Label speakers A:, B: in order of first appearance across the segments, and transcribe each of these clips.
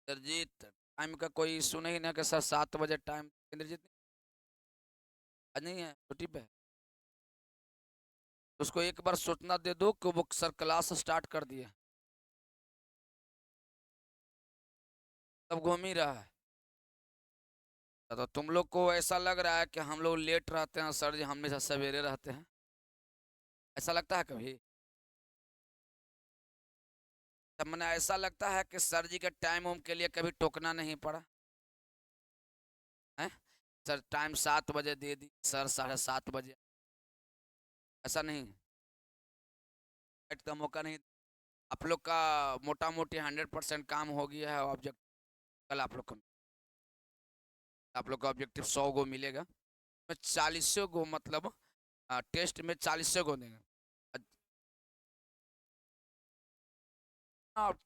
A: Indrajit, time का कोई issue नहीं ना कि सर 7 बजे टाइम? इंद्रजीत आज नहीं है, छुट्टी पे है। तो उसको एक बार सूचना दे दो कि वो सर क्लास स्टार्ट कर दिए। तब घूम ही रहा है। तो तुम लोग को ऐसा लग रहा है कि हम लोग लेट रहते हैं, सर जी हमेशा सवेरे रहते हैं, ऐसा लगता है कभी? तब मैंने ऐसा लगता है कि सर जी के टाइम उम के लिए कभी टोकना नहीं पड़ा है? सर टाइम 7 बजे दे दी, सर 7:30 बजे, ऐसा नहीं? का मौका नहीं? आप लोग का मोटा मोटी 100% काम हो गया है ऑब्जेक्ट। कल आप लोग का ऑब्जेक्टिव 100 गो मिलेगा। 40 गो मतलब टेस्ट में 40 गो देंगे।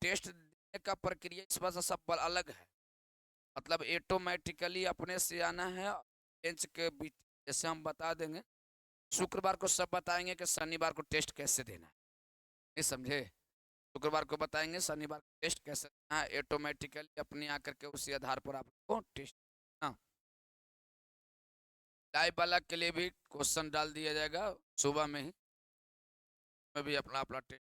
A: टेस्ट देने का प्रक्रिया इस बार से सब अलग है। मतलब ऑटोमेटिकली अपने से आना है। बेंच के बीच जैसे हम बता देंगे, शुक्रवार को सब बताएंगे कि शनिवार को टेस्ट कैसे देना है, नहीं समझे? शुक्रवार को बताएंगे शनिवार को टेस्ट कैसे देना है, ऑटोमेटिकली अपने आकर के उसी आधार पर आपको टेस्ट। हाँ, लाइव वाला के लिए भी क्वेश्चन डाल दिया जाएगा सुबह में ही। मैं भी अपना अपना टेस्ट।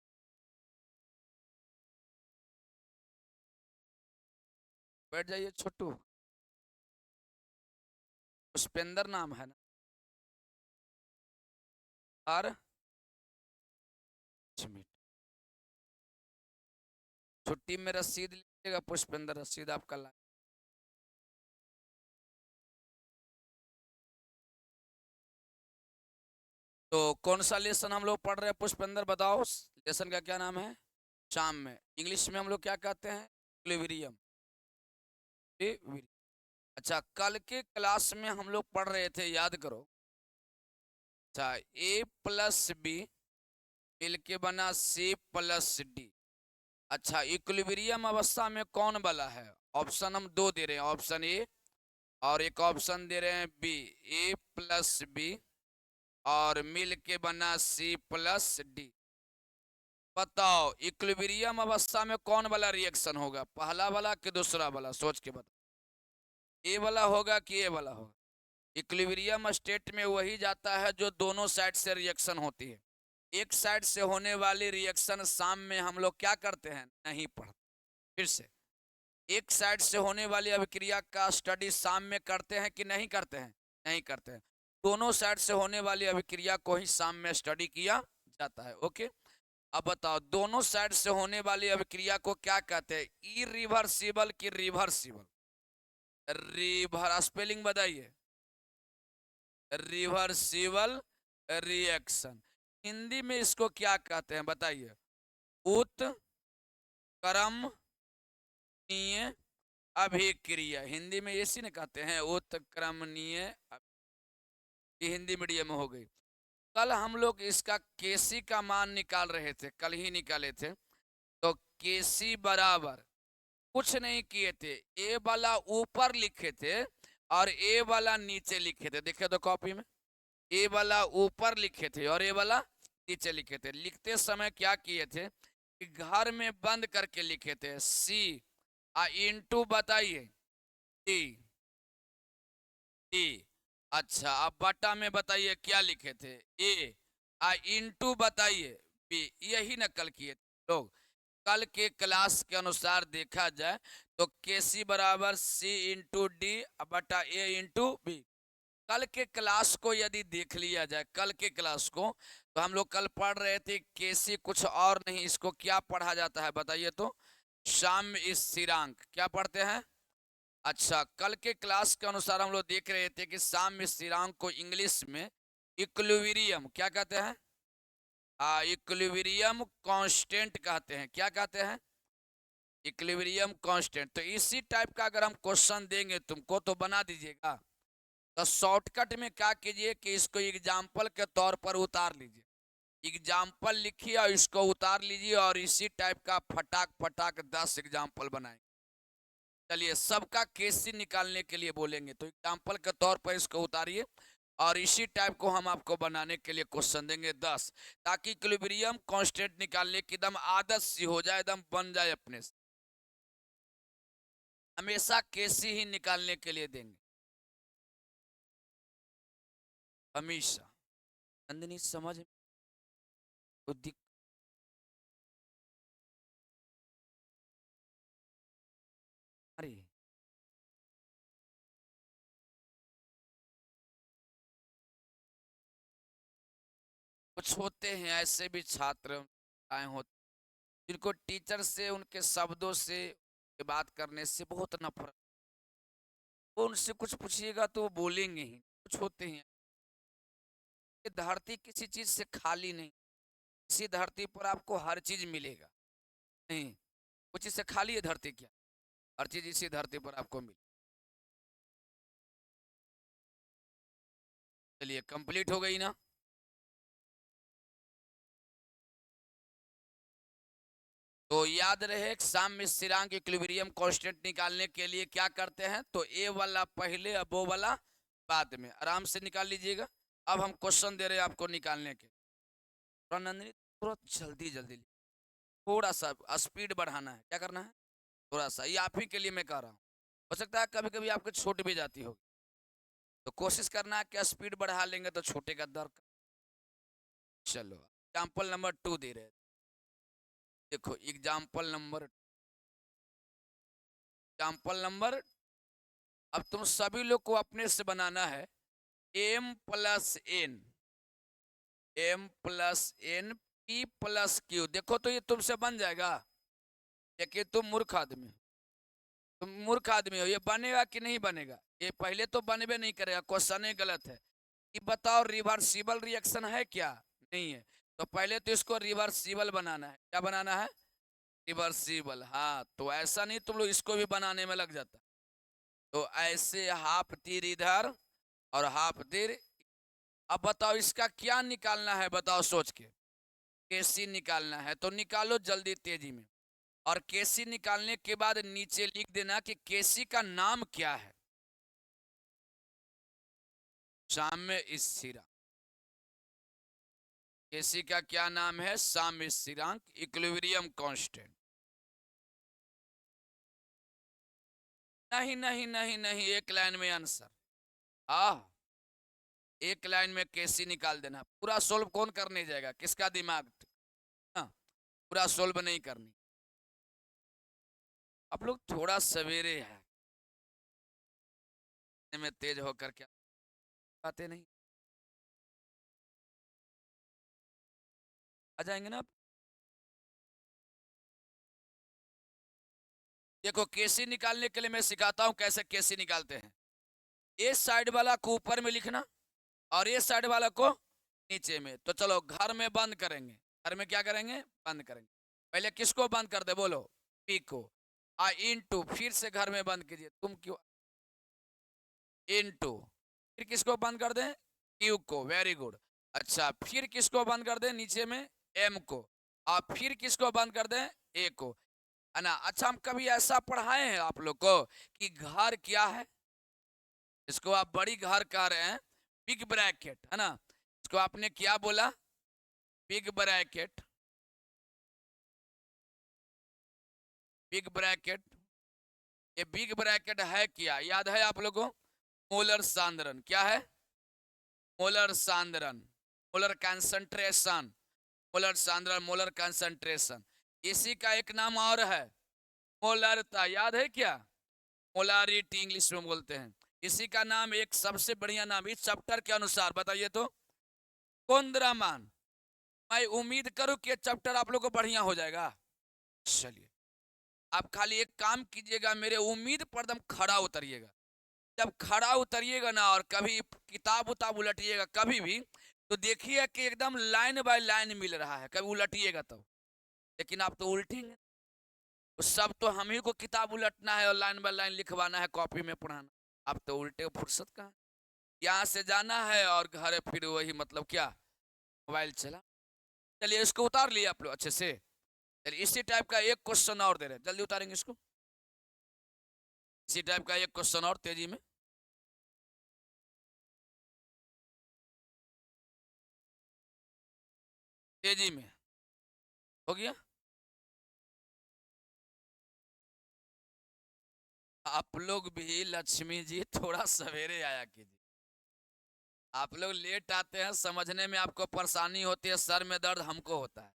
A: बैठ जाइए छोटू। पुष्पेंद्र नाम है ना? और छुट्टी में रसीद लीजिएगा पुष्पेंद्र, रसीद आपका ला। तो कौन सा लेसन हम लोग पढ़ रहे हैं पुष्पेंद्र, बताओ लेसन का क्या नाम है? शाम में इंग्लिश में हम लोग क्या कहते हैं? इक्विलिब्रियम। अच्छा, कल के क्लास में हम लोग पढ़ रहे थे, याद करो। अच्छा, A+B मिलके बना C+D। अच्छा, इक्विलिब्रियम अवस्था में कौन वाला है? ऑप्शन हम दो दे रहे हैं, ऑप्शन ए और एक ऑप्शन दे रहे हैं बी। A+B और मिल के बना C+D। बताओ इक्विलिब्रियम अवस्था में कौन वाला रिएक्शन होगा, पहला वाला कि दूसरा वाला? सोच के बताओ, ए वाला होगा कि ए वाला होगा? इक्विलिब्रियम स्टेट में वही जाता है जो दोनों साइड से रिएक्शन होती है। एक साइड से होने वाली रिएक्शन शाम में हम लोग क्या करते हैं, नहीं पढ़ते। फिर से, एक साइड से होने वाली अभिक्रिया का स्टडी शाम में करते हैं कि नहीं करते हैं? नहीं करते हैं। दोनों साइड से होने वाली अभिक्रिया को ही शाम में स्टडी किया जाता है। ओके, अब बताओ दोनों साइड से होने वाली अभिक्रिया को क्या कहते हैं, इरिवर्सिबल कि रिवर्सिबल? रिवर स्पेलिंग बताइए। Reversible reaction. हिंदी में इसको क्या कहते हैं बताइए? उत्क्रमणीय अभिक्रिया, हिंदी में इसी ने कहते हैं, उत्क्रमणीय। ये हिंदी मीडियम में हो गई। कल हम लोग इसका केसी का मान निकाल रहे थे, कल ही निकाले थे। तो केसी बराबर कुछ नहीं किए थे, ए वाला ऊपर लिखे थे और ए वाला नीचे लिखे थे। देखे तो कॉपी में, ए वाला ऊपर लिखे थे और ए वाला नीचे लिखे थे। लिखते समय क्या किए थे कि घर में बंद करके लिखे थे, सी इंटू बताइए डी डी। अच्छा, अब बटा में बताइए क्या लिखे थे, ए इंटू बताइए बी। यही नकल किए लोग। कल के क्लास के अनुसार देखा जाए तो के सी बराबर सी इंटू डी बटा ए इंटू बी। कल के क्लास को यदि देख लिया जाए, कल के क्लास को, तो हम लोग कल पढ़ रहे थे केसी कुछ और नहीं, इसको क्या पढ़ा जाता है बताइए तो? साम्य स्थिरांक। क्या पढ़ते हैं? अच्छा, कल के क्लास के अनुसार हम लोग देख रहे थे कि साम्य स्थिरांक को इंग्लिश में इक्विलिब्रियम क्या कहते हैं? इक्विलिब्रियम कांस्टेंट कहते हैं। क्या कहते हैं? Equilibrium constant. तो इसी टाइप का अगर हम क्वेश्चन देंगे तुमको तो बना दीजिएगा। तो शॉर्टकट में क्या कीजिए कि इसको एग्जाम्पल के तौर पर उतार लीजिए। एग्जाम्पल लिखिए और इसको उतार लीजिए और इसी टाइप का फटाक फटाक 10 एग्जाम्पल बनाएंगे। चलिए, सबका केसी निकालने के लिए बोलेंगे तो एग्जाम्पल के तौर पर इसको उतारिए और इसी टाइप को हम आपको बनाने के लिए क्वेश्चन देंगे 10, ताकि इक्विलिब्रियम कांस्टेंट निकालने की एकदम आदत सी हो जाए, एकदम बन जाए अपने से। हमेशा केसी ही निकालने के लिए देंगे, हमेशा। नंदिनी समझ तो अरे कुछ होते हैं ऐसे भी छात्र आए होते जिनको टीचर से उनके शब्दों से के बात करने से बहुत नफरत, वो उनसे कुछ पूछिएगा तो वो बोलेंगे ही। कुछ होते हैं, ये धरती किसी चीज से खाली नहीं, इसी धरती पर आपको हर चीज मिलेगा। नहीं, कुछ चीज से खाली है धरती क्या? हर चीज इसी धरती पर आपको मिले। चलिए कंप्लीट हो गई ना। तो याद रहे साम्य स्थिरांक इक्विलिब्रियम कांस्टेंट निकालने के लिए क्या करते हैं, तो ए वाला पहले अब वो वाला बाद में, आराम से निकाल लीजिएगा। अब हम क्वेश्चन दे रहे हैं आपको निकालने के। थोड़ा नंदिनी, थोड़ा जल्दी जल्दी, थोड़ा सा स्पीड बढ़ाना है। क्या करना है? थोड़ा सा, ये आप ही के लिए मैं कह रहा हूँ। हो सकता है कभी कभी आपको छूट भी जाती होगी, तो कोशिश करना है कि स्पीड बढ़ा लेंगे तो छूटेगा दर। चलो एग्जाम्पल नंबर 2 दे रहे हैं। देखो एग्जाम्पल नंबर, अब तुम सभी लोग को अपने से बनाना है। m+n p plus Q. देखो तो ये तुमसे बन जाएगा, लेकिन तुम मूर्ख आदमी हो, ये बनेगा कि नहीं बनेगा? ये पहले तो बनबे नहीं करेगा, क्वेश्चन ही गलत है। कि बताओ रिवर्सिबल रिएक्शन है क्या? नहीं है। तो पहले तो इसको रिवर्सिबल बनाना है। क्या बनाना है? रिवर्सिबल। हाँ, तो ऐसा नहीं तुम लोग इसको भी बनाने में लग जाता। तो ऐसे हाफ तीर इधर और हाफ तीर। अब बताओ इसका क्या निकालना है, बताओ सोच के। केसी निकालना है तो निकालो जल्दी तेजी में। और केसी निकालने के बाद नीचे लिख देना कि केसी का नाम क्या है। साम्य स्थिरांक, केसी का क्या नाम है? साम्य स्थिरांक इक्विलिब्रियम कांस्टेंट। नहीं नहीं नहीं नहीं, एक लाइन में आंसर। हाँ, एक लाइन में केसी निकाल देना। पूरा सोल्व कौन करने जाएगा? किसका दिमाग? हाँ, पूरा सोल्व नहीं करनी। आप लोग थोड़ा सवेरे है में तेज होकर क्या आते नहीं? आ जाएंगे ना आप। देखो केसी निकालने के लिए मैं सिखाता हूं कैसे केसी निकालते हैं। इस साइड वाला को ऊपर में लिखना और ये साइड वाला को नीचे में। तो चलो घर में बंद करेंगे। घर में क्या करेंगे? बंद करेंगे। पहले किसको बंद कर दे बोलो? पी को। इनटू, फिर से घर में बंद कीजिए। तुम क्यों? इनटू, फिर किसको बंद कर दें? क्यू को। Very good. अच्छा, फिर किसको बंद कर दें? नीचे में एम को। और फिर किसको बंद कर दें? ए को, है ना। अच्छा, हम कभी ऐसा पढ़ाए हैं आप लोग को कि घर क्या है? इसको आप बड़ी घर कह रहे हैं, बिग ब्रैकेट, है ना। इसको आपने क्या बोला? Big bracket. बिग ब्रैकेट, ये बिग ब्रैकेट है क्या? याद है आप लोगों को? मोलर सांद्रण। क्या है? मोलर सांद्रण, मोलर कंसंट्रेशन। मोलर सांद्रण, मोलर कंसंट्रेशन। इसी का एक नाम और है, मोलरता। याद है क्या? मोलारिटी इंग्लिश में बोलते हैं। इसी का नाम, एक सबसे बढ़िया नाम इस चैप्टर के अनुसार बताइए तो, कोंद्रामान। मैं उम्मीद करूं कि ये चैप्टर आप लोग को बढ़िया हो जाएगा। चलिए, आप खाली एक काम कीजिएगा, मेरे उम्मीद पर एकदम खड़ा उतरिएगा। जब खड़ा उतरिएगा ना और कभी किताब उताब उलटिएगा कभी भी, तो देखिए कि एकदम लाइन बाय लाइन मिल रहा है। कभी उलटिएगा तब, लेकिन आप तो उल्टेंगे। सब तो हम ही को किताब उलटना है और लाइन बाय लाइन लिखवाना है, कॉपी में पढ़ाना। आप तो उल्टे फुर्सत कहाँ। यहाँ से जाना है और घर फिर वही, मतलब क्या, मोबाइल चला। चलिए इसको उतार लिया आप लोग अच्छे से। चलिए इसी टाइप का एक क्वेश्चन और दे रहे हैं, जल्दी उतारेंगे इसको। इसी टाइप का एक क्वेश्चन और तेजी में। तेजी में हो गया। आप लोग भी लक्ष्मी जी थोड़ा सवेरे आया कीजिए। आप लोग लेट आते हैं, समझने में आपको परेशानी होती है, सर में दर्द हमको होता है।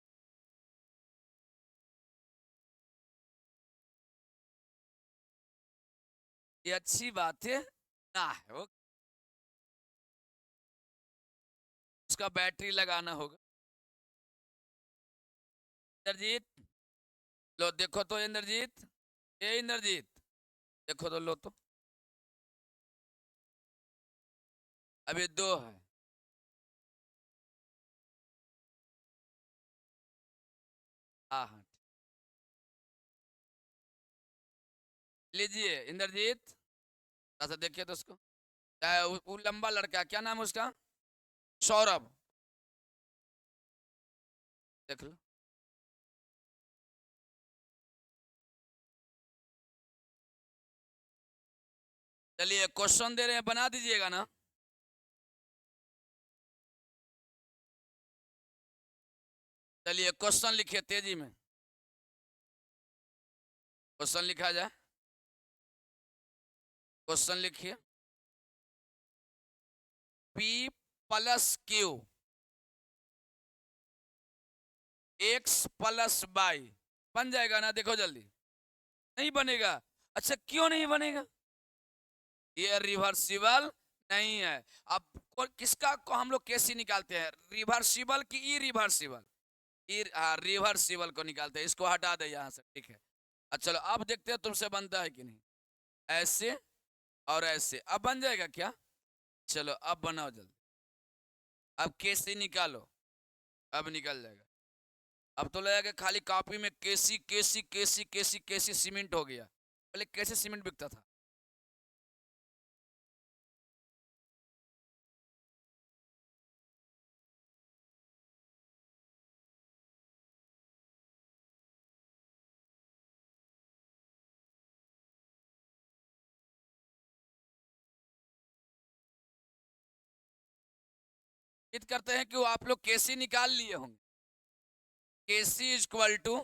A: ये अच्छी बात है ना है वो, उसका बैटरी लगाना होगा। इंद्रजीत, लो देखो तो इंद्रजीत, ये इंद्रजीत, देखो तो, लो तो, अभी दो है। हाँ हाँ, लीजिए इंद्रजीत, ऐसा देखिए तो उसको। वो लंबा लड़का, क्या नाम है उसका? सौरभ, देख लो। चलिए क्वेश्चन दे रहे हैं, बना दीजिएगा ना। चलिए क्वेश्चन लिखिए तेजी में, क्वेश्चन लिखा जाए, क्वेश्चन लिखिए। P plus Q X plus Y बन जाएगा ना? देखो जल्दी। नहीं बनेगा? अच्छा क्यों नहीं बनेगा? ये रिवर्सिबल नहीं है। अब किसका को हम लोग कैसे निकालते हैं, रिवर्सिबल की ई रिवर्सिबल? रिवर्सिबल को निकालते हैं, इसको हटा दे यहाँ से, ठीक है। अच्छा चलो अब देखते हैं तुमसे बनता है कि नहीं। ऐसे और ऐसे, अब बन जाएगा क्या? चलो अब बनाओ जल्दी, अब कैसे निकालो, अब निकल जाएगा। अब तो लगेगा कि खाली कॉपी में केसी केसी केसी केसी केसी सीमेंट हो गया। पहले कैसे सीमेंट बिकता था? उम्मीद करते हैं कि वो आप लोग केसी निकाल लिए होंगे। केसी इज इक्वल टू,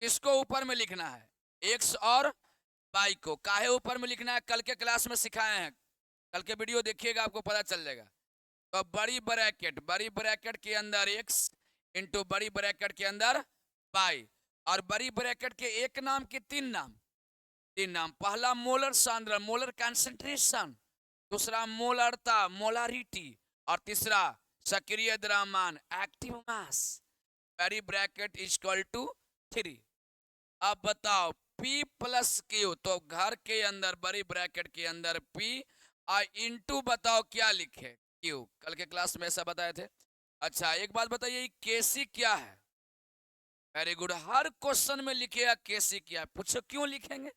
A: किसको ऊपर में लिखना है? एक्स और वाई को। काहे ऊपर में लिखना है? कल के क्लास में सिखाए हैं, कल के वीडियो देखिएगा आपको पता चल जाएगा। तो बड़ी ब्रैकेट के अंदर एक्स इंटू बड़ी ब्रैकेट के अंदर वाई, और बड़ी ब्रैकेट के एक नाम के तीन नाम, तीन नाम। पहला मोलर सांद्रण, मोलर कंसंट्रेशन, दूसरा मोलरता, मोलारिटी, और तीसरा सक्रिय द्रव्यमान, एक्टिव मास। बड़ी ब्रैकेट इज इक्वल टू 3। अब बताओ P प्लस क्यू, तो घर के अंदर बड़ी ब्रैकेट के अंदर P और इंटू, बताओ क्या लिखे? क्यू। कल के क्लास में ऐसा बताए थे। अच्छा एक बात बताइए, केसी क्या है? वेरी गुड, हर क्वेश्चन में लिखिएगा केसी क्या है। पूछो क्यों लिखेंगे,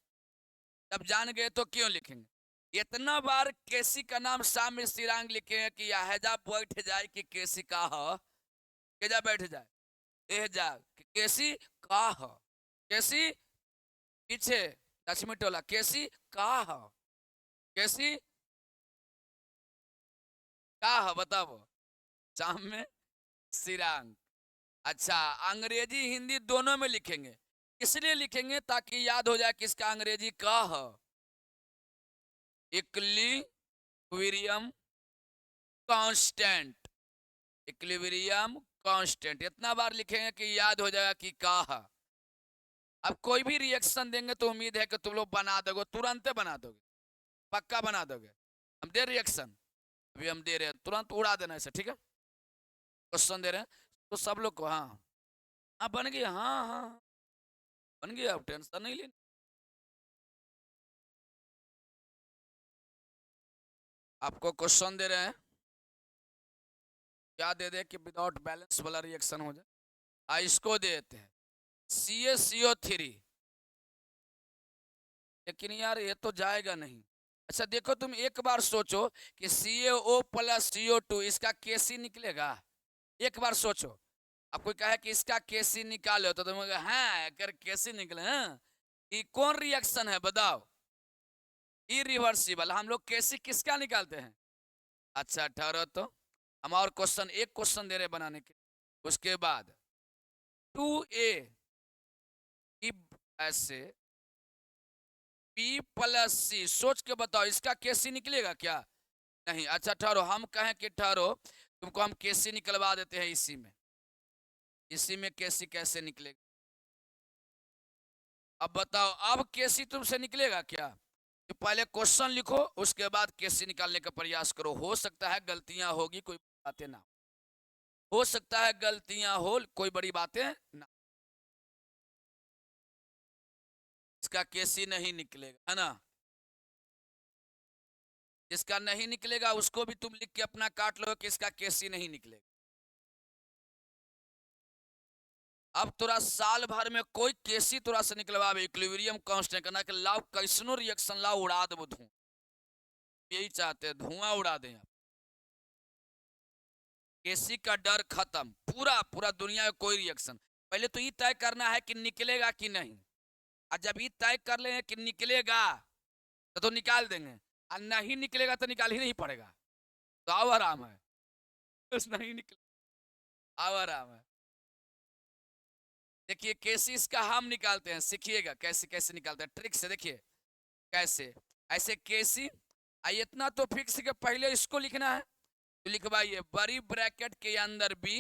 A: जब जान गए तो क्यों लिखेंगे? इतना बार केसी का नाम साम्य स्थिरांक लिखे हैं कि हैजा बैठ जाए कि केसी का ह, केजा बैठ जाए, एह जा कि केसी का ह, केसी पीछे लक्ष्मी टोला, केसी का ह, केसी का ह, बताओ। साम्य स्थिरांक। अच्छा अंग्रेजी हिंदी दोनों में लिखेंगे, इसलिए लिखेंगे ताकि याद हो जाए किसका अंग्रेजी का ह। इक्विलिब्रियम कांस्टेंट, इक्विलिब्रियम कांस्टेंट, इतना बार लिखेंगे कि याद हो जाएगा कि का है। अब कोई भी रिएक्शन देंगे तो उम्मीद है कि तुम लोग बना दोगे, तुरंत बना दोगे, पक्का बना दोगे। हम दे रिएक्शन, अभी हम दे रहे हैं, तुरंत उड़ा देना इसे, ठीक है। क्वेश्चन दे रहे हैं तो सब लोग को, हाँ हाँ बन गया, हाँ हाँ बन गया, अब टेंशन नहीं लेनी। आपको क्वेश्चन दे रहे हैं, क्या दे दे कि विदाउट बैलेंस वाला रिएक्शन हो जाए। इसको देते हैं CaCO3, लेकिन यार ये तो जाएगा नहीं। अच्छा देखो तुम एक बार सोचो कि CaO प्लस CO2 इसका केसी निकलेगा? एक बार सोचो, अब कोई कहे कि इसका केसी निकालो तो तुम कहोगे हाँ अगर केसी निकले, हाँ ये कौन रिएक्शन है बताओ? इरिवर्सिबल। हम लोग केसी किसका निकालते हैं? अच्छा ठहरो तो, हम और क्वेश्चन, एक क्वेश्चन दे रहे बनाने के। उसके बाद 2A की ऐसे बी प्लस सी, सोच के बताओ इसका केसी निकलेगा क्या? नहीं। अच्छा ठहरो, हम कहें कि ठहरो तुमको हम केसी निकलवा देते हैं इसी में केसी कैसे निकलेगा? अब बताओ, अब केसी तुमसे निकलेगा क्या? तो पहले क्वेश्चन लिखो, उसके बाद केसी निकालने का प्रयास करो। हो सकता है गलतियां होगी, कोई बातें ना हो सकता है गलतियां हो, कोई बड़ी बातें ना। इसका केसी नहीं निकलेगा, है ना? जिसका नहीं निकलेगा उसको भी तुम लिख के अपना काट लो कि इसका केसी नहीं निकलेगा। अब तोरा साल भर में कोई केसी तोरा से निकलवावे, इक्विलिब्रियम कांस्टेंट करना कि लाओ कैसनो रिएक्शन लाओ उड़ा दो धुआं, यही चाहते हैं धुआं उड़ा दें आप। केसी का डर खत्म, पूरा पूरा दुनिया में कोई रिएक्शन। पहले तो ये तय करना है कि निकलेगा कि नहीं, और जब ये तय कर ले कि निकलेगा तो निकाल देंगे, और नहीं निकलेगा तो निकाल ही नहीं पड़ेगा। तो आओ आराम है, बस नहीं निकले आओ आराम है। देखिए कैसे इसका हम निकालते हैं, सीखिएगा कैसे कैसे निकालते हैं, ट्रिक से देखिए कैसे। ऐसे केसी, इतना तो फिक्स के पहले इसको लिखना है, तो लिखवाइए बड़ी ब्रैकेट के अंदर बी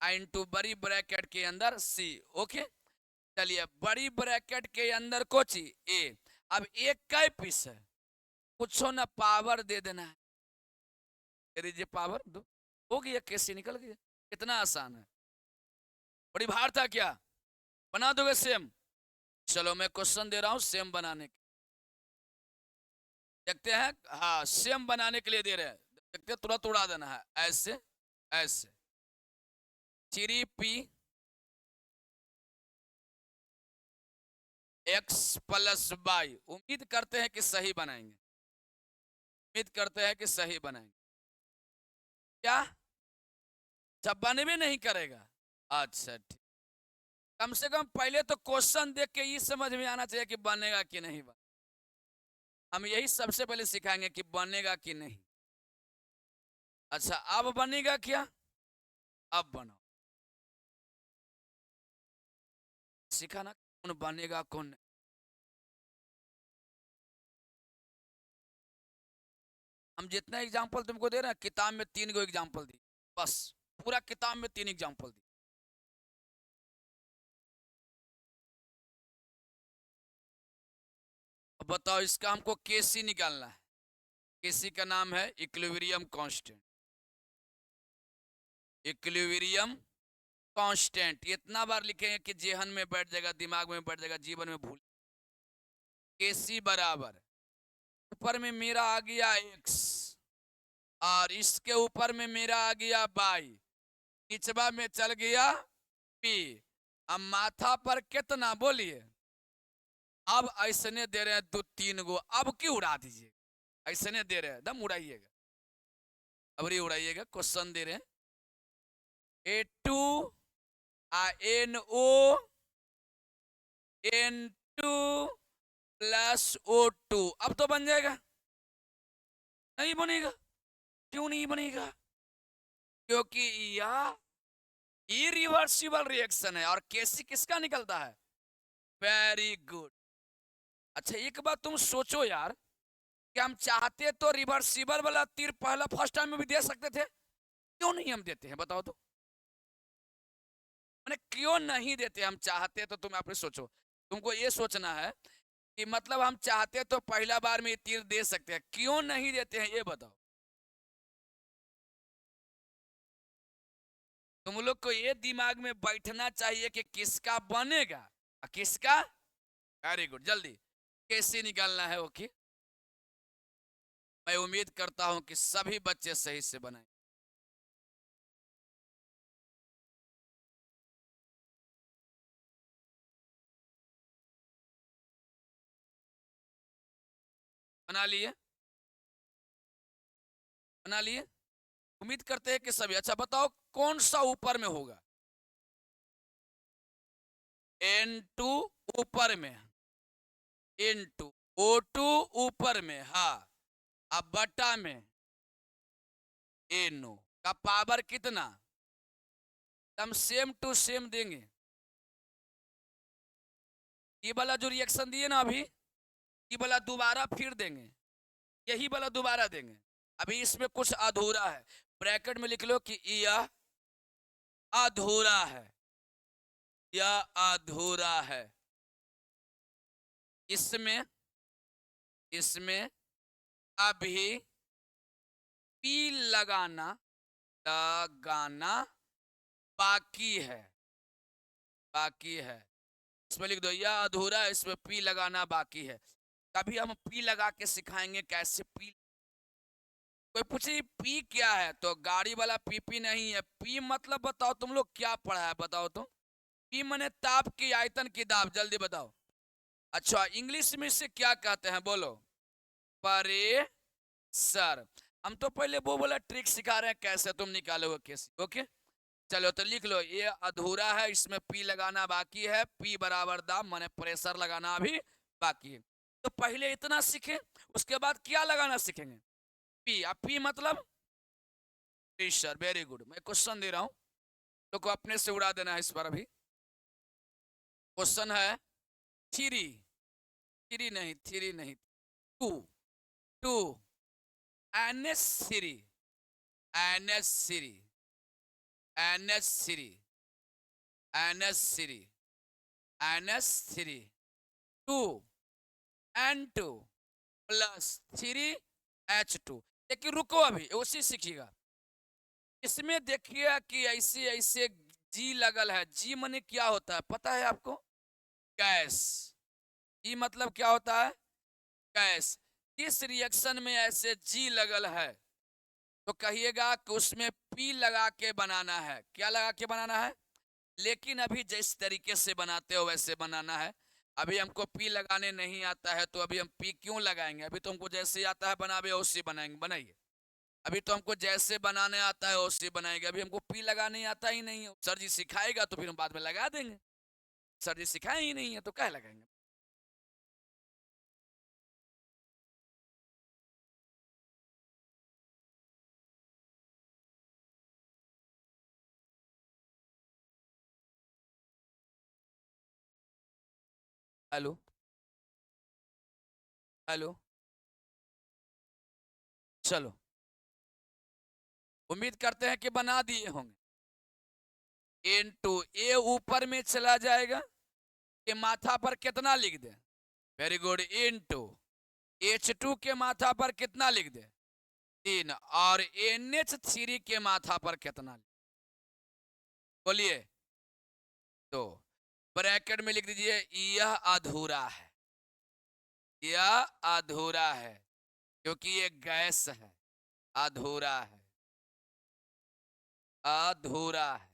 A: इंटू बड़ी ब्रैकेट के अंदर सी। ओके, चलिए बड़ी ब्रैकेट के अंदर कोची ए। अब एक कै पीस है, कुछ ना पावर दे देना है, दे दीजिए पावर दो, हो गया केसी निकल गया। कितना आसान है, बड़ी भार था क्या? बना दोगे सेम? चलो मैं क्वेश्चन दे रहा हूं सेम बनाने के, देखते हैं। हाँ सेम बनाने के लिए दे रहे हैं, देखते हैं तुरंत उड़ा देना है, ऐसे ऐसे 3p x प्लस वाई। उम्मीद करते हैं कि सही बनाएंगे, उम्मीद करते हैं कि सही बनाएंगे। क्या जब बने भी नहीं करेगा? अच्छा ठीक, कम से कम पहले तो क्वेश्चन देख के ये समझ में आना चाहिए कि बनेगा कि नहीं बनेगा। हम यही सबसे पहले सिखाएंगे कि बनेगा कि नहीं। अच्छा अब बनेगा क्या? अब बनाओ, सिखाना कौन बनेगा कौन नहीं। हम जितना एग्जाम्पल तुमको दे रहे हैं, किताब में 3 गो एग्जाम्पल दी, बस पूरा किताब में 3 एग्जाम्पल दी। अब बताओ इसका हमको केसी निकालना है, केसी का नाम है इक्विलिब्रियम कांस्टेंट। इक्विलिब्रियम कांस्टेंट इतना बार लिखेंगे कि जेहन में बैठ जाएगा, दिमाग में बैठ जाएगा, जीवन में भूल। केसी बराबर, ऊपर में मेरा आ गया एक्स और इसके ऊपर में मेरा आ गया वाई, निचवा में चल गया पी। अब माथा पर कितना बोलिए? अब ऐसने दे रहे हैं 2-3 गो, अब क्यों उड़ा दीजिए, ऐसने दे रहे हैं दम उड़ाइएगा, अब उड़ाइएगा। क्वेश्चन दे रहे हैं A2 NO N2 plus O2, अब तो बन जाएगा। नहीं बनेगा, क्यों नहीं बनेगा? क्योंकि यह इरिवर्सिबल रिएक्शन है, और केसी किसका निकलता है? Very good. अच्छा एक बात तुम सोचो यार, कि हम चाहते तो रिवर्सिबल वाला तीर पहला फर्स्ट टाइम में भी दे सकते थे, क्यों नहीं हम देते हैं बताओ तो? मैंने क्यों नहीं देते? हम चाहते तो तुम आप सोचो, तुमको ये सोचना है कि मतलब हम चाहते तो पहला बार में ये तीर दे सकते हैं, क्यों नहीं देते हैं ये बताओ। तुम लोग को ये दिमाग में बैठना चाहिए कि किसका बनेगा और किसका। वेरी गुड, जल्दी कैसे निकालना है ओके। मैं उम्मीद करता हूं कि सभी बच्चे सही से बनाए। बना लिए, बना लिए, उम्मीद करते हैं कि सभी। अच्छा बताओ कौन सा ऊपर में होगा? N2 ऊपर में, N2 O2 ऊपर में, हाँ। अब बटा में NO का पावर कितना? हम सेम टू सेम देंगे। ये वाला जो रिएक्शन दिए ना अभी, ये वाला दोबारा फिर देंगे, यही वाला दोबारा देंगे। अभी इसमें कुछ अधूरा है, ब्रैकेट में लिख लो कि यह अधूरा है, यह अधूरा है। इसमें इसमें अभी पी लगाना लगाना बाकी है, बाकी है। इसमें लिख दो यह अधूरा है, इसमें पी लगाना बाकी है। कभी हम पी लगा के सिखाएंगे कैसे पी। कोई पूछे पी क्या है, तो गाड़ी वाला पी नहीं है। पी मतलब बताओ तुम लोग क्या पढ़ा है, बताओ तो। पी मने ताप की आयतन की दाब, जल्दी बताओ। अच्छा, इंग्लिश में इसे क्या कहते हैं, बोलो। प्रेशर। हम तो पहले वो बोला ट्रिक सिखा रहे हैं कैसे तुम निकालोगे कैसे, ओके। चलो तो लिख लो ये अधूरा है, इसमें पी लगाना बाकी है। पी बराबर दाब माने प्रेशर लगाना अभी बाकी है। तो पहले इतना सीखे, उसके बाद क्या लगाना सीखेंगे, पी। अब पी मतलब प्रेशर। Very good. मैं क्वेश्चन दे रहा हूं, तो को अपने से उड़ा देना है इस बार। अभी क्वेश्चन है थ्री, थ्री नहीं, थ्री नहीं, two, two NH three, NH three, NH three, NH three, NH three, two N two plus three H two. लेकिन रुको, अभी उसी सीखिएगा। इसमें देखिए कि ऐसे ऐसे जी लगल है। जी मने क्या होता है पता है आपको, गैस। जी मतलब क्या होता है, गैस। किस रिएक्शन में ऐसे जी लगल है, तो कहिएगा कि उसमें पी लगा के बनाना है। क्या लगा के बनाना है, लेकिन अभी जिस तरीके से बनाते हो वैसे बनाना है। अभी हमको पी लगाने नहीं आता है, तो अभी हम पी क्यों लगाएंगे। अभी तो हमको जैसे आता है बनावे उसी बनाएंगे, बनाइए। अभी तो हमको जैसे बनाने आता है उसी बनाएंगे। अभी हमको पी लगाने आता ही नहीं है। सर जी सिखाएगा तो फिर हम बाद में लगा देंगे। सर जी सिखाए ही नहीं है तो क्या लगाएंगे। Hello, hello. चलो, उम्मीद करते हैं कि बना दिए होंगे। इनटू ए ऊपर में चला जाएगा कि माथा पर कितना लिख दे। Very good. इनटू H2 के माथा पर कितना लिख दे, तीन। और NH3 के माथा पर कितना, बोलिए। तो ब्रैकेट में लिख दीजिए यह अधूरा है, यह अधूरा है, क्योंकि ये गैस है। अधूरा है, अधूरा है,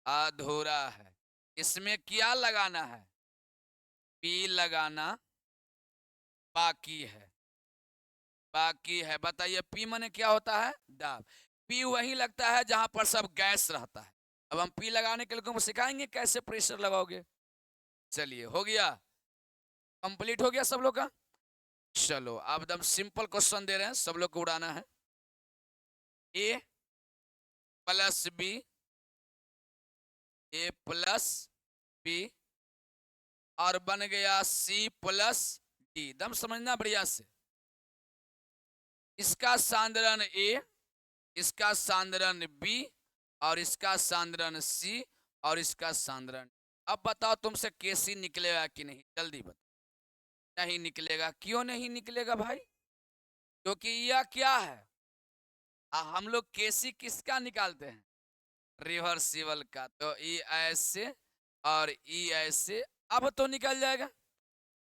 A: अधूरा है। इसमें क्या लगाना है, पी लगाना बाकी है, बाकी है। बताइए पी माने क्या होता है, दाब। पी वही लगता है जहां पर सब गैस रहता है। अब हम पी लगाने के लिए तुमको सिखाएंगे कैसे प्रेशर लगाओगे। चलिए, हो गया, कंप्लीट हो गया सब लोग का। चलो अब एकदम सिंपल क्वेश्चन दे रहे हैं, सब लोग को उड़ाना है। ए प्लस बी, ए प्लस बी, और बन गया सी प्लस डी। एकदम समझना बढ़िया से। इसका सांद्रण ए, इसका सांद्रण बी, और इसका सांद्रण सी, और इसका सांद्रण। अब बताओ तुमसे केसी निकलेगा कि नहीं, जल्दी बताओ। नहीं निकलेगा। क्यों नहीं निकलेगा भाई, क्योंकि यह क्या है, हम लोग केसी किसका निकालते हैं, रिवर्सिबल का। तो ई ऐसे और ई ऐसे, अब तो निकल जाएगा।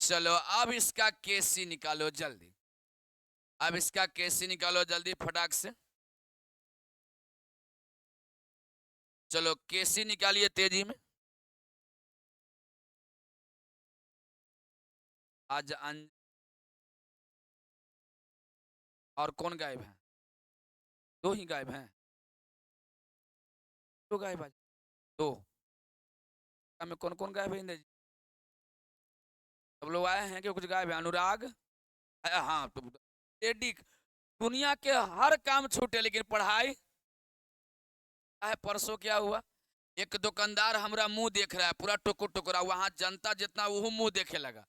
A: चलो अब इसका केसी निकालो जल्दी, अब इसका केसी निकालो जल्दी फटाक से। चलो केसी निकालिए तेजी में। आज और कौन गायब है, दो ही गायब हैं, दो गायब आज, दो। में कौन कौन गायब है इंद्र जी, सब लोग आए हैं कि कुछ गायब है। अनुराग, हाँ तो टेडी। दुनिया के हर काम छूटे लेकिन पढ़ाई है। परसों क्या हुआ, एक दुकानदार हमारा मुंह देख रहा है पूरा टुकुर टुकुरा, वहां जनता जितना वो मुंह देखे लगा।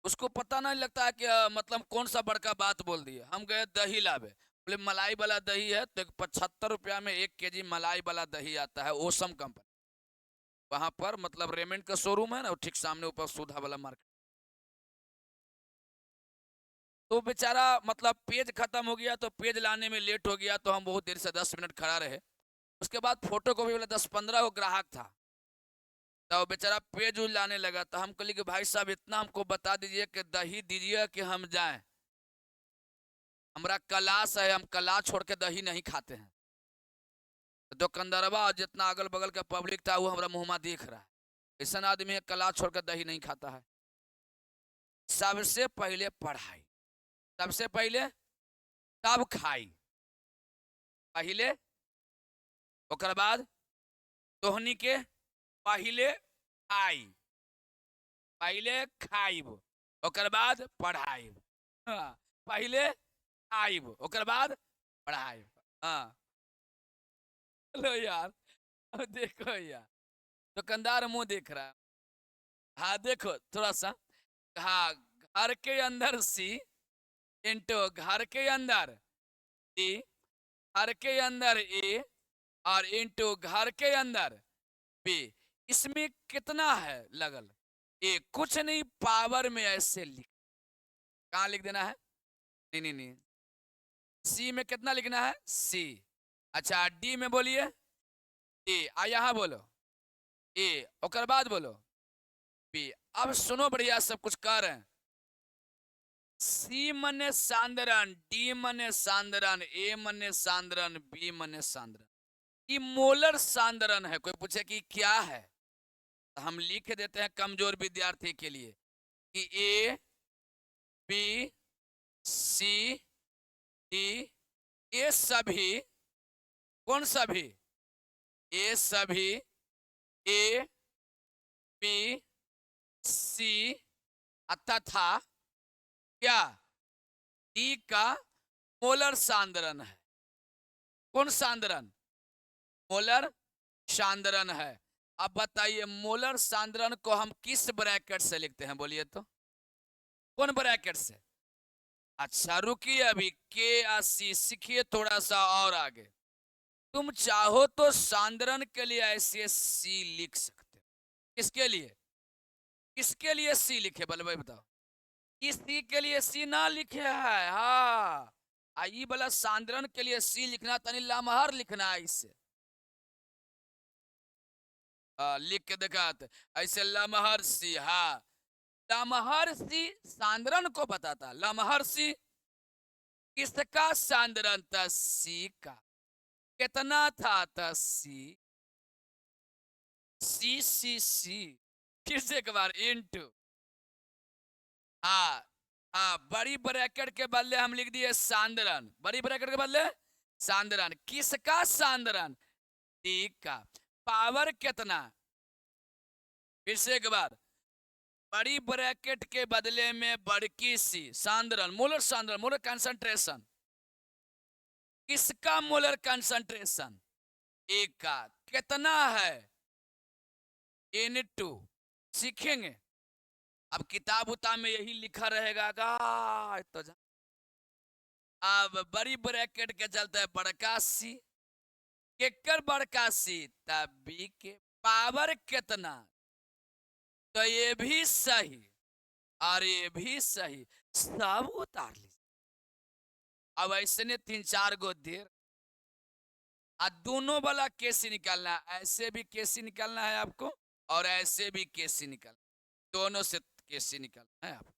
A: उसको पता नहीं लगता है कि मतलब कौन सा बड़का बात बोल दिया। हम गए दही लावे, बोले मलाई वाला दही है, तो 75 रुपया में 1 kg मलाई वाला दही आता है, ओसम कंपनी। वहां पर मतलब रेमंड का शोरूम है ना, ठीक सामने ऊपर सुधा वाला मार्केट। तो बेचारा मतलब पेज खत्म हो गया, तो पेज लाने में लेट हो गया, तो हम बहुत देर से 10 मिनट खड़ा रहे। उसके बाद फोटो कॉपी वाला 10-15 को ग्राहक था, तो बेचारा पेज उज लाने लगा। तो हम कहली कि भाई साहब इतना हमको बता दीजिए कि दही दीजिए कि हम जाएं, हमारा क्लास है, हम क्लास छोड़ के दही नहीं खाते हैं। तो दुकानदारवा और जितना अगल बगल का पब्लिक था वो हमारा मुँहमा देख रहा है, ऐसा आदमी है क्लास छोड़ के दही नहीं खाता है। सबसे पहले पढ़ाई, सबसे पहले तब खाई, पहले ओकर बाद तोहनी के पहले खाई, पहले खाइब ओकर बाद पढ़ाइब। हाँ, पहले खाइब ओकर बाद पढ़ाइब। हाँ लो यार, अब देखो यार, दुकानदार मुंह देख रहा है। हाँ देखो थोड़ा सा, हाँ घर के अंदर सी इंटो घर के अंदर ई, घर के अंदर ए, और इंटू घर के अंदर बी। इसमें कितना है लगल? ए कुछ नहीं, पावर में ऐसे लिख, कहाँ लिख देना है? नहीं नहीं नहीं, सी में कितना लिखना है? सी। अच्छा डी में बोलिए, ए आ यहाँ बोलो ए, ओकर बाद बोलो बी। अब सुनो बढ़िया, सब कुछ कर रहे हैं। सी मने सांद्रण, डी मने सांद्रण, ए मने सांद्रण, बी मने सांद्रण। ये मोलर सांद्रण है। कोई पूछे कि क्या है, तो हम लिख देते हैं कमजोर विद्यार्थी के लिए कि ए बी सी डी, ये सभी, कौन सभी? ये सभी ए बी सी तथा क्या डी का मोलर सांद्रण है। कौन सांद्रण? मोलर सांद्रण है। अब बताइए मोलर सांद्रण को हम किस ब्रैकेट से लिखते हैं? बोलिए तो, कौन ब्रैकेट से? अच्छा रुकिए, अभी के आ सी सीखिए थोड़ा सा और आगे। तुम चाहो तो सांद्रण के लिए ऐसे सी लिख सकते हो। किसके लिए, किसके लिए सी लिखे बोले भाई बताओ? इस सी के लिए सी ना लिखे है, हाँ आई वाला सांद्रण के लिए सी लिखना, तनी लामहर लिखना है इससे। लिख के दिखाते ऐसे लमहर सी। हाँ, लमहर सी सांद्रण को बताता। लमहर सी किसका सांद्रण था? सी का। कितना था? था सी, सी सी सी, फिर से एक बार इंटू। हाँ हाँ, बड़ी ब्रैकेट के बदले हम लिख दिए सांद्रण, बड़ी ब्रैकेट के बदले सांद्रण। किसका सांद्रण? डी का। पावर कितना? फिर से एक बार, बड़ी ब्रैकेट के बदले में बड़की सी सांद्रण, मोलर सांद्रण, मोलर कंसंट्रेशन। किसका मोलर कंसंट्रेशन? एक का। कितना है? N2। सीखेंगे अब, किताब उताब में यही लिखा रहेगा का तो अब बड़ी ब्रैकेट के चलते है बड़का सी, केकर बड़का सी? तब बी के। पावर कितना? तो ये भी सही और ये भी सही, सब उतार लीजिए। अब ऐसे ने 3-4 गो देर, दोनों वाला केसी निकालना है। ऐसे भी केसी निकालना है आपको और ऐसे भी केसी निकालना, दोनों से केसी निकालना है आपको।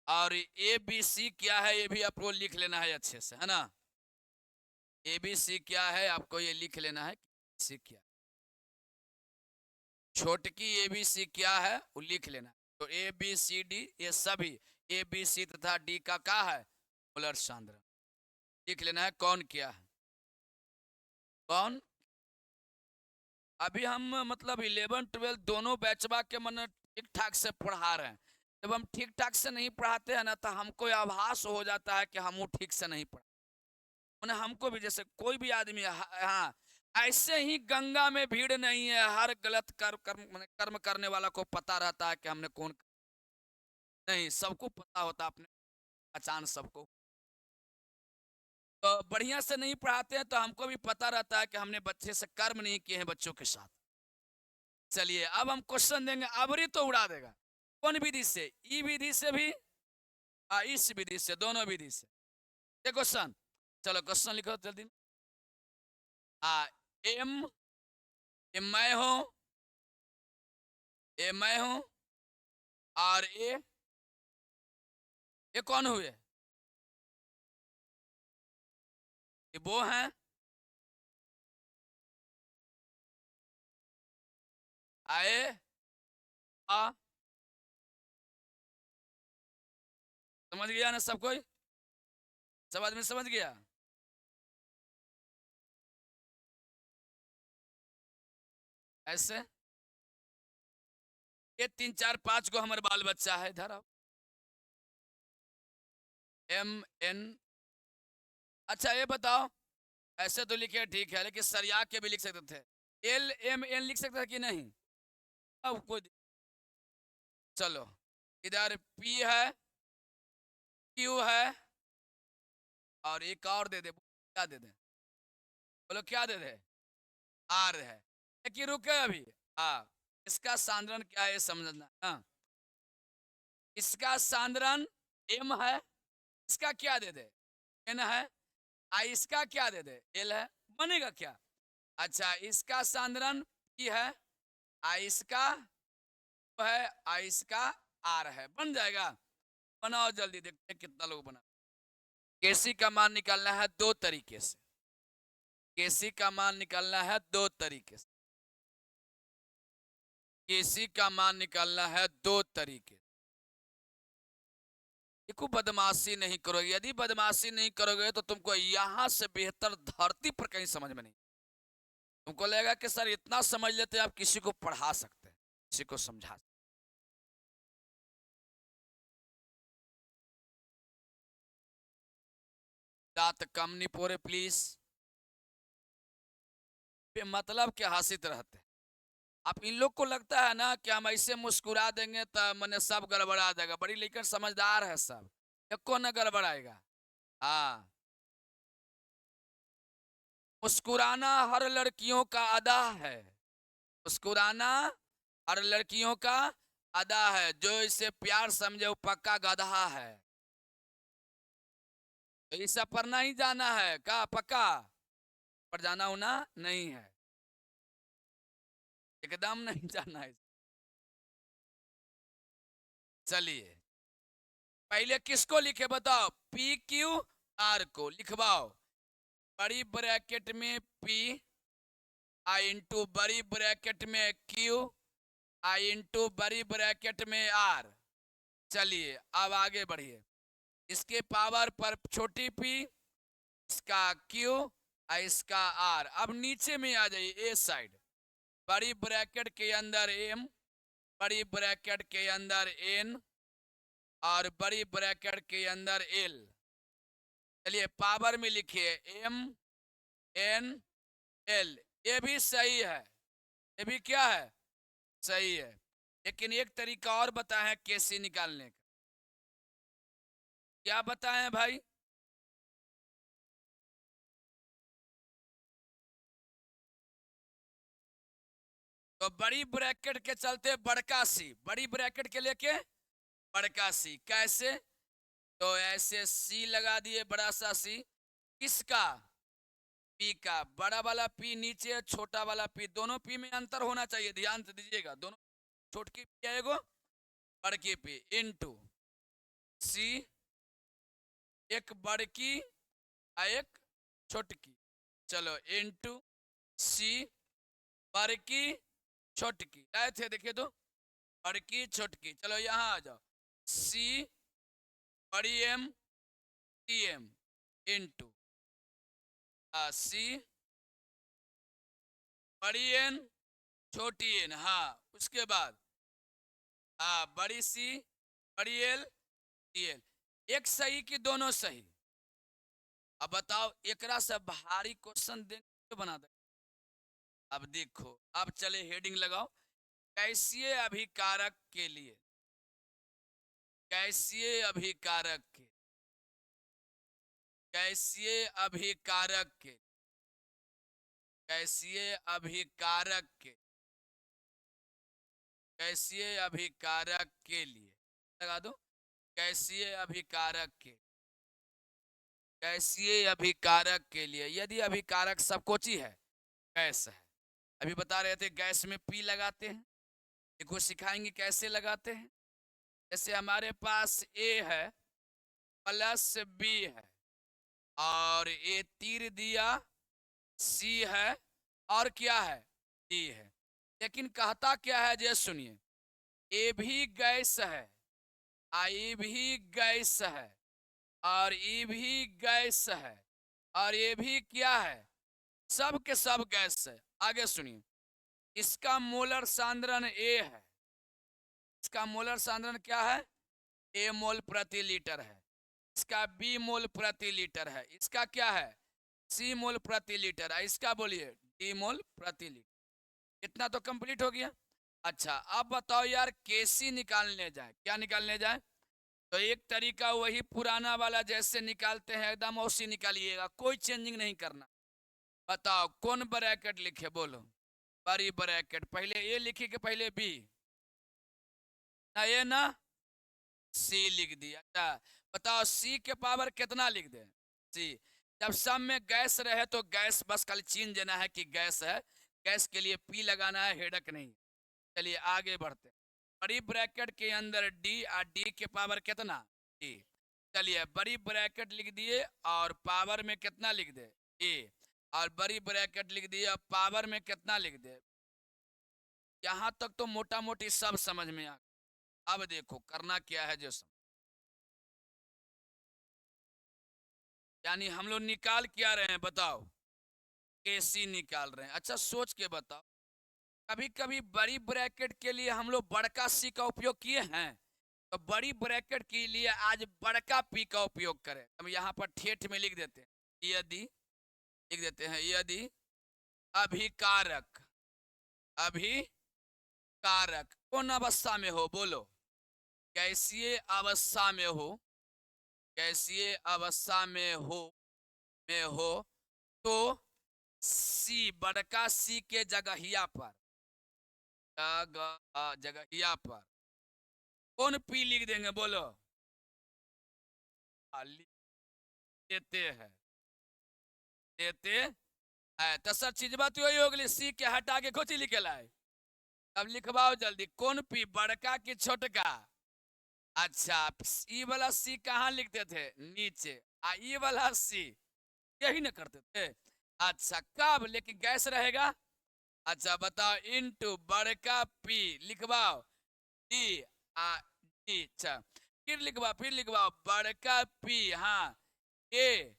A: और ए बी सी क्या है ये भी आपको लिख लेना है अच्छे से, है ना? ए बी सी क्या है आपको ये लिख लेना है, सी क्या, छोटकी ए बी सी क्या है वो लिख लेना। तो ए बी सी डी ये सभी ए बी सी तथा डी का क्या है? मोलर सांद्रण। लिख लेना है कौन क्या है, कौन। अभी हम मतलब 11-12 दोनों बैचबा के मन ठीक ठाक से पढ़ा रहे हैं। जब हम ठीक ठाक से नहीं पढ़ाते हैं ना, तो हमको आभास हो जाता है कि हम ठीक से नहीं पढ़ा। हमको भी, जैसे कोई भी आदमी, हाँ ऐसे ही गंगा में भीड़ नहीं है, हर गलत कर्म करने वाला को पता रहता है कि हमने कौन, नहीं सबको पता होता, अपने पहचान सबको। तो बढ़िया से नहीं पढ़ाते हैं तो हमको भी पता रहता है कि हमने बच्चे से कर्म नहीं किए हैं बच्चों के साथ। चलिए अब हम क्वेश्चन देंगे, अबरी तो उड़ा देगा। कौन विधि से? ई विधि से भी इस विधि से, दोनों विधि से। ये क्वेश्चन, चलो क्वेश्चन लिखो जल्दी। आ एम, ए मैं हूं, ए मैं हूं, और ये कौन हुए? ये वो हैं। आए आ, समझ गया ना सब कोई? सब आदमी समझ गया? ऐसे ये 3 4 5 को हमारे बाल बच्चा है इधर आओ। एम एन, अच्छा ये बताओ, ऐसे तो लिखे ठीक है, लेकिन सरिया के भी लिख सकते थे। एल एम एन लिख सकते थे कि नहीं? अब कोई, चलो इधर पी है, क्यू है, और एक और दे दे, क्या दे दे? बोलो क्या दे दे? आर है। लेकिन रुके अभी, हाँ, इसका सांद्रण क्या है ये समझना। हाँ, इसका सांद्रण एम है, इसका क्या दे दे? एन है। इसका क्या दे दे? एल है। बनेगा क्या? अच्छा, इसका सांद्रण पी है, इसका है, इसका आर है। बन जाएगा? बनाओ जल्दी, देखते हैं कितना लोग बना। केसी का मान निकालना है दो तरीके से, केसी का मान निकालना है दो तरीके से, केसी का मान निकालना है दो तरीके। देखो बदमाशी नहीं करोगे, यदि बदमाशी नहीं करोगे तो तुमको यहां से बेहतर धरती पर कहीं समझ में नहीं। तुमको लगेगा कि सर इतना समझ लेते हैं, आप किसी को पढ़ा सकते हैं, किसी को समझा सकते। दांत कम नहीं पोरे प्लीज, मतलब क्या हंसित रहते हैं आप। इन लोग को लगता है ना कि हम ऐसे मुस्कुरा देंगे तो मैंने सब गड़बड़ा देगा, बड़ी लेकिन समझदार है सब, एको न गड़बड़ाएगा। हाँ, मुस्कुराना हर लड़कियों का अदा है, मुस्कुराना हर लड़कियों का अदा है, जो इसे प्यार समझे वो पक्का गधा है। तो इस सब पर नहीं जाना है का पक्का? पर जाना होना नहीं है, एकदम नहीं जाना है। चलिए पहले किसको लिखे बताओ? पी क्यू आर को लिखवाओ, बड़ी ब्रैकेट में पी, आई इंटू बड़ी ब्रैकेट में क्यू, आई इंटू बड़ी ब्रैकेट में आर। चलिए अब आगे बढ़िए, इसके पावर पर छोटी पी, इसका क्यू, इसका आर। अब नीचे में आ जाइए, ए साइड, बड़ी ब्रैकेट के अंदर एम, बड़ी ब्रैकेट के अंदर एन, और बड़ी ब्रैकेट के अंदर एल। चलिए पावर में लिखिए एम एन एल, ये भी सही है, ये भी क्या है? सही है। लेकिन एक तरीका और बताएं कैसे निकालने का, क्या बताएं भाई? तो बड़ी ब्रैकेट के चलते बड़का सी, बड़ी ब्रैकेट के लेके बड़का सी, कैसे? तो ऐसे सी लगा दिए, बड़ा सा सी, किसका? पी का। बड़ा वाला पी नीचे, छोटा वाला पी, दोनों पी में अंतर होना चाहिए, ध्यान से दीजिएगा। दोनों, छोटकी पी आएगो, बड़की पी, इनटू सी, एक बड़की एक छोटकी, चलो इनटू सी, बड़की छोटकी लाए थे, देखिए तो बड़की छोटकी। चलो यहाँ आ जाओ, सी बड़ी एम टी एम इंटू सी बड़ी एन छोटी एन, हाँ उसके बाद बड़ी सी बड़ी एल टी एल। एक सही कि दोनों सही? अब बताओ, एकरा से भारी क्वेश्चन दे तो बना दे। अब देखो, अब चले हेडिंग लगाओ, गैसीय अभिकारक के लिए, गैसीय अभिकारक के, गैसीय अभिकारक के, गैसीय अभिकारक के, गैसीय अभिकारक के लिए लगा दो, गैसीय अभिकारक के, गैसीय अभिकारक के लिए, यदि अभिकारक सब कुछ ही है, गैस है, अभी बता रहे थे गैस में पी लगाते हैं, देखो सिखाएंगे कैसे लगाते हैं। जैसे हमारे पास ए है प्लस बी है, और ए तीर दिया, सी है, और क्या है, डी है। लेकिन कहता क्या है, जे सुनिए, ए भी गैस है, आई भी गैस है, और ई भी गैस है, और ये भी क्या है, सब के सब गैस है। आगे सुनिए, इसका मोलर सांद्रण ए है, इसका मोलर सांद्रण क्या है, ए मोल प्रति लीटर है, इसका बी मोल प्रति लीटर है, इसका क्या है, सी मोल प्रति लीटर है, इसका बोलिए डी मोल प्रति लीटर। इतना तो कंप्लीट हो गया। अच्छा अब बताओ यार, केसी निकालने जाए, क्या निकालने जाए, तो एक तरीका वही पुराना वाला जैसे निकालते हैं एकदम उसी निकालिएगा, कोई चेंजिंग नहीं करना। बताओ कौन ब्रैकेट लिखे, बोलो, बड़ी ब्रैकेट, पहले ए लिखे के पहले बी, ना ए ना सी लिख दिया। अच्छा बताओ सी के पावर कितना लिख दे, सी, जब सब में गैस रहे तो गैस बस खाली चीन देना है कि गैस है, गैस के लिए पी लगाना है, हेडक नहीं। चलिए आगे बढ़ते, बड़ी ब्रैकेट के अंदर डी, और डी के पावर कितना, डी। चलिए बड़ी ब्रैकेट लिख दिए और पावर में कितना लिख दे, ए, और बड़ी ब्रैकेट लिख दिए और पावर में कितना लिख दे। यहां तक तो मोटा मोटी सब समझ में आ। अब देखो करना क्या है, जो यानी हम लोग निकाल क्या रहे हैं, बताओ, केसी निकाल रहे हैं। अच्छा सोच के बताओ, कभी कभी बड़ी ब्रैकेट के लिए हम लोग बड़का सी का उपयोग किए हैं, तो बड़ी ब्रैकेट के लिए आज बड़का पी का उपयोग करें। हम यहाँ पर ठेठ में लिख देते हैं, यदि, लिख देते हैं यदि अभिकारक, अभिकारक कौन अवस्था में हो, बोलो, गैसीय अवस्था में हो, गैसीय अवस्था में हो तो सी, बड़का सी के जगहिया पर, जगहिया पर कौन पी लिख देंगे, बोलो, देते हैं, देते है, तो सर चीज बात वही हो गई, सी के हटा के कोची लिखे लाए। अब लिखवाओ जल्दी, कौन पी, बड़का की छोटका। अच्छा ई वाला सी कहाँ लिखते थे, नीचे, आ ई वाला सी यही ना करते थे। अच्छा कब लेकिन गैस रहेगा। अच्छा बताओ, इनटू बड़का पी लिखवाओ, डी, आ डी, अच्छा फिर लिखवाओ बड़का पी, हाँ, ए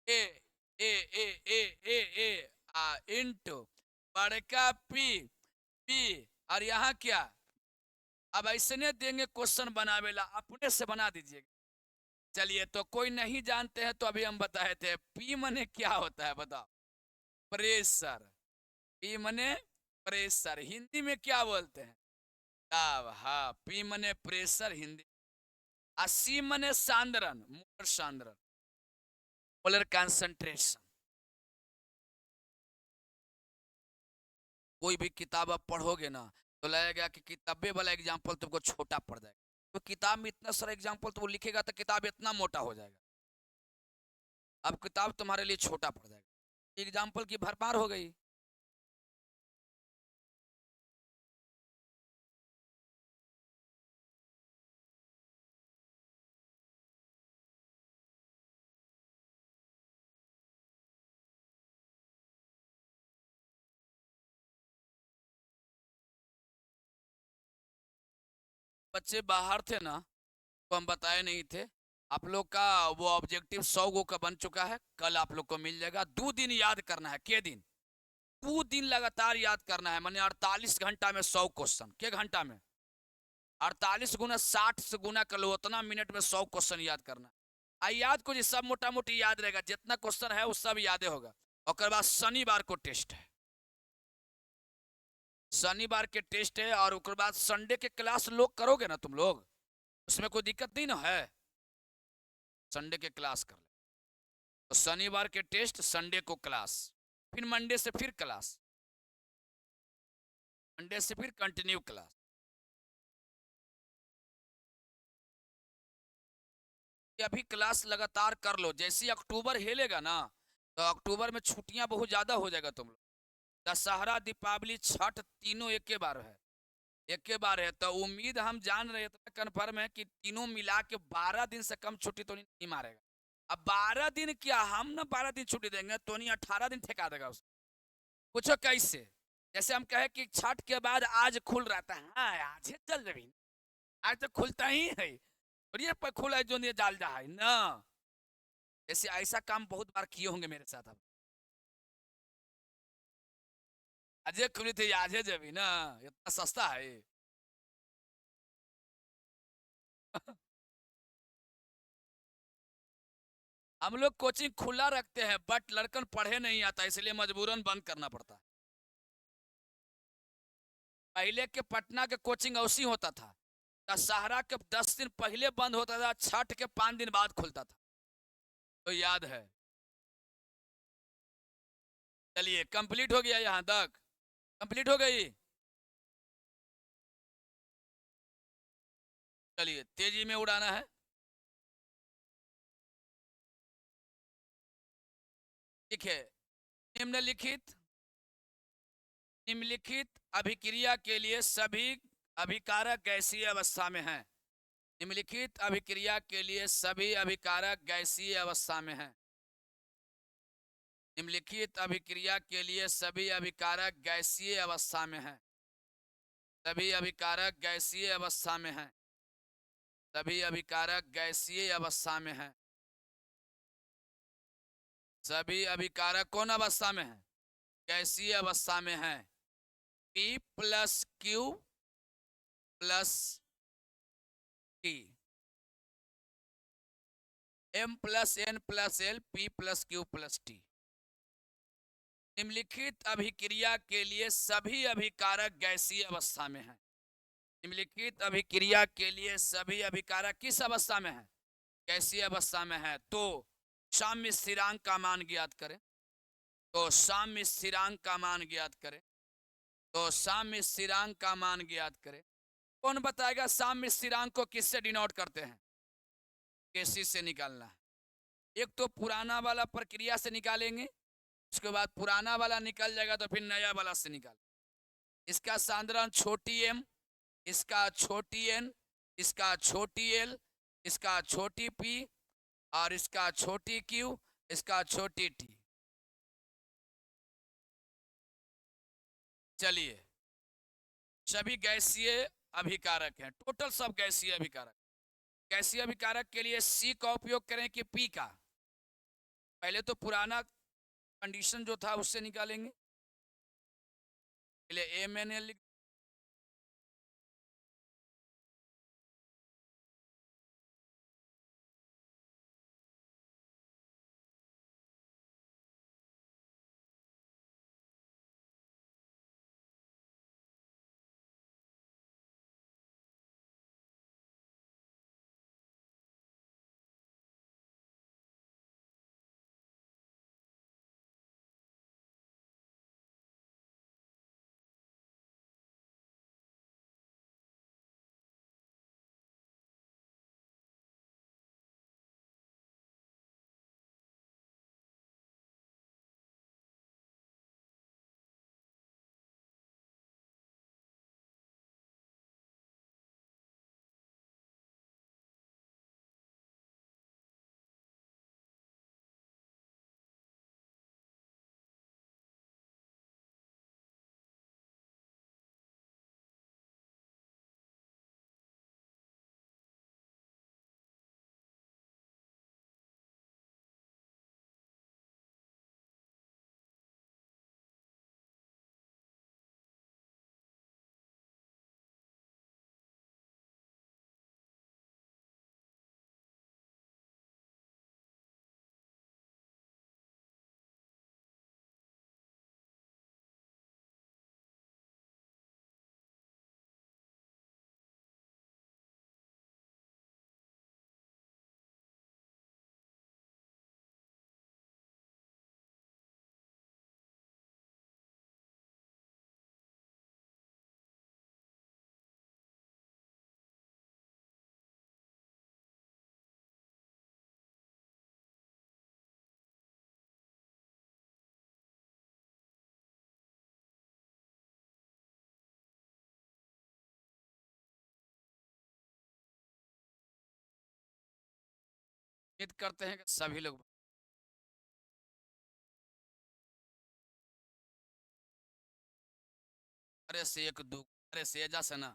A: ए ए ए ए ए ए आ इनटू बड़का पी, पी, और यहाँ क्या, अब ऐसे देंगे क्वेश्चन बनावेला, अपने से बना दीजिएगा। चलिए तो कोई नहीं जानते हैं तो अभी हम बताए थे, पी मने क्या होता है, बताओ, प्रेशर, पी मने प्रेशर, हिंदी में क्या बोलते हैं, दाब, हाँ, पी मने प्रेशर हिंदी, और सी मने सांद्रण, मोलर सांद्रण, मोलर कंसंट्रेशन। कोई भी किताब आप पढ़ोगे ना तो लगेगा कि किताबे वाला एग्जाम्पल तुमको छोटा पड़ जाएगा, तो किताब में इतना सारा एग्जाम्पल तो वो लिखेगा तो किताब इतना मोटा हो जाएगा, अब किताब तुम्हारे लिए छोटा पड़ जाएगा, एग्जाम्पल की भरमार हो गई। बच्चे बाहर थे ना तो हम बताए नहीं थे, आप लोग का वो ऑब्जेक्टिव 100 गो का बन चुका है, कल आप लोग को मिल जाएगा। 2 दिन याद करना है, के दिन, 2 दिन लगातार याद करना है, मैंने 48 घंटा में 100 क्वेश्चन, के घंटा में 48 गुना 60 से गुना कर लो, उतना मिनट में 100 क्वेश्चन याद करना। आई याद को जी सब मोटा मोटी याद रहेगा, जितना क्वेश्चन है वो सब याद होगा। और बाद शनिवार को टेस्ट है। शनिवार के टेस्ट है और उसके बाद संडे के क्लास लोग करोगे ना तुम लोग, उसमें कोई दिक्कत नहीं ना है। संडे के क्लास कर ले, तो शनिवार के टेस्ट, संडे को क्लास, फिर मंडे से फिर क्लास, मंडे से फिर कंटिन्यू क्लास। ये अभी क्लास लगातार कर लो, जैसे ही अक्टूबर हेलेगा ना तो अक्टूबर में छुट्टियां बहुत ज्यादा हो जाएगा तुम लोग। दशहरा, दीपावली, छठ तीनों एक के बार है, एक के बार है, तो उम्मीद हम जान रहे थे, कन्फर्म है कि तीनों मिला के 12 दिन से कम छुट्टी तो नहीं मारेगा। अब 12 दिन क्या, हम ना 12 दिन छुट्टी देंगे, तो नहीं 18 दिन ठेका देगा उसको। पूछो कैसे? जैसे हम कहे कि छठ के बाद आज खुल रहा था, हाँ आज ही चल रही, आज तो खुलता ही है, और ये पर खुला है जो नहीं डाल रहा है ना। ऐसे ऐसा काम बहुत बार किए होंगे मेरे साथ। अब अजय खुली थी, आज है जब ना, इतना सस्ता है। हम लोग कोचिंग खुला रखते हैं, बट लड़कन पढ़े नहीं आता, इसलिए मजबूरन बंद करना पड़ता है। पहले के पटना के कोचिंग ऐसी होता था, दशहरा के 10 दिन पहले बंद होता था, छठ के 5 दिन बाद खुलता था, तो याद है। चलिए कंप्लीट हो गया, यहाँ तक कंप्लीट हो गई। चलिए तेजी में उड़ाना है। देखिए, निम्नलिखित निम्नलिखित अभिक्रिया के लिए सभी अभिकारक गैसीय अवस्था में हैं। निम्नलिखित अभिक्रिया के लिए सभी अभिकारक गैसीय अवस्था में हैं। निम्नलिखित अभिक्रिया के लिए सभी अभिकारक गैसीय अवस्था में हैं। सभी अभिकारक गैसीय अवस्था में हैं। सभी अभिकारक गैसीय अवस्था में हैं। सभी अभिकारक कौन अवस्था में है? गैसीय अवस्था में है। P plus Q plus T, M plus N plus L, P plus Q plus T. निम्नलिखित अभिक्रिया के लिए सभी अभिकारक गैसीय अवस्था में है। निम्नलिखित अभिक्रिया के लिए सभी अभिकारक किस अवस्था में है? गैसीय अवस्था में है। तो साम्य स्थिरांक का मान ज्ञात करें। तो साम्य स्थिरांक का मान ज्ञात करें। तो साम्य स्थिरांक का मान ज्ञात करें। कौन बताएगा साम्य स्थिरांक को किससे डिनोट करते हैं? केसी से निकालना है। एक तो पुराना वाला प्रक्रिया से निकालेंगे, उसके बाद पुराना वाला निकल जाएगा तो फिर नया वाला से निकाल। इसका सांद्रण छोटी m, इसका छोटी n, इसका छोटी l, इसका छोटी p, और इसका छोटी q, इसका छोटी t। चलिए, सभी गैसीय अभिकारक हैं, टोटल सब गैसीय अभिकारक। गैसीय अभिकारक के लिए C का उपयोग करें कि P का? पहले तो पुराना कंडीशन जो था उससे निकालेंगे, पहले MnL उम्मीद करते हैं कि सभी लोग अरे से एक दो अरे से जैसे ना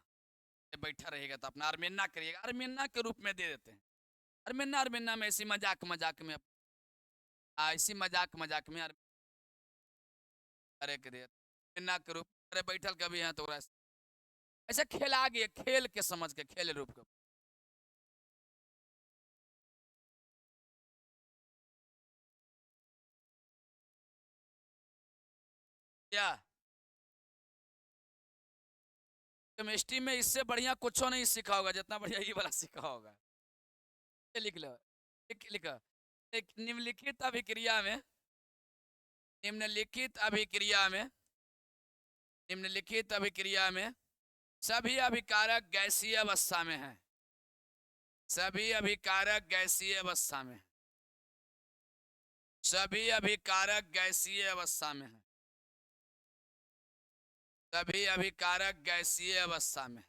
A: ये बैठा रहेगा तो अपना अरमेन्ना करिएगा, अरमेन्ना के रूप में दे देते हैं। अरमेन्ना अरमेन्ना में ऐसी मजाक मजाक में ऐसी मजाक मजाक में अरे करे अरमेन्ना के रूप अरे बैठल कभी हैं तो ओकरा ऐसे खेला गया, खेल के समझ के खेल रूप के क्या केमिस्ट्री में इससे बढ़िया कुछ नहीं सीखा होगा जितना बढ़िया ये वाला सीखा होगा। ये लिख लो, लिखो एक निम्नलिखित अभिक्रिया में निम्नलिखित अभिक्रिया में निम्नलिखित अभिक्रिया में सभी अभिकारक गैसीय अवस्था में है। सभी अभिकारक गैसीय अवस्था में, सभी अभिकारक गैसीय अवस्था में है। सभी अभिकारक गैसीय अवस्था में,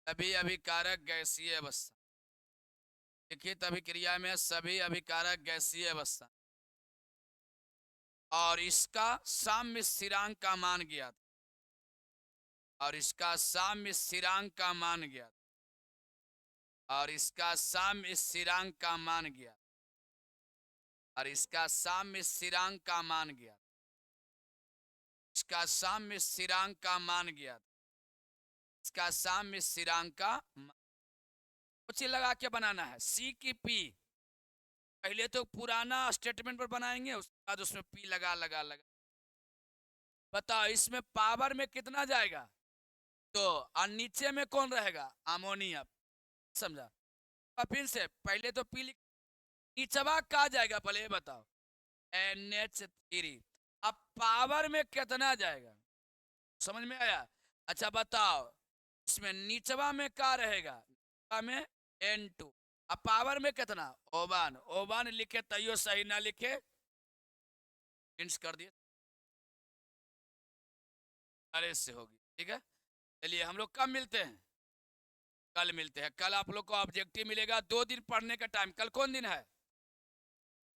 A: सभी अभिकारक गैसीय अवस्था लिखित अभिक्रिया में सभी अभिकारक गैसीय अवस्था और इसका साम्य स्थिरांक का मान ज्ञात और इसका साम्य स्थिरांक का मान ज्ञात और इसका साम्य स्थिरांक का मान ज्ञात और इसका साम्य स्थिरांक का मान ज्ञात इसका साम्य स्थिरांक का मान ज्ञात इसका साम्य स्थिरांक का कुछ लगा के बनाना है। सी की पी पहले तो पुराना स्टेटमेंट पर बनाएंगे, उसके बाद उसमें पी लगा लगा लगा बताओ इसमें पावर में कितना जाएगा तो और नीचे में कौन रहेगा अमोनिया, समझा। फिर से पहले तो पी नीचवा कहा जाएगा पहले ये बताओ NH3 अब पावर में कितना जाएगा समझ में आया। अच्छा बताओ इसमें नीचवा में क्या रहेगा में N2 अब पावर में कितना ओवन ओवन लिखे तैयो सही ना लिखे हिंट्स कर दिए अरे से होगी ठीक है। चलिए हम लोग कब मिलते हैं कल मिलते हैं। कल आप लोग को ऑब्जेक्टिव मिलेगा 2 दिन पढ़ने का टाइम। कल कौन दिन है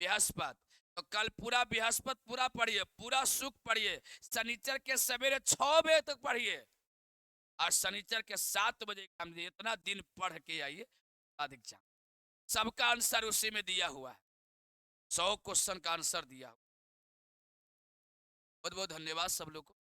A: बृहस्पति तो कल पूरा बृहस्पति पूरा पढ़िए पूरा सुख पढ़िए शनिचर के सवेरे 6 बजे तक पढ़िए और शनिचर के 7 बजे हम इतना दिन पढ़ के आइए अधिक एग्जाम सबका आंसर उसी में दिया हुआ है 100 क्वेश्चन का आंसर दिया हुआ। बहुत बहुत धन्यवाद सब लोग को।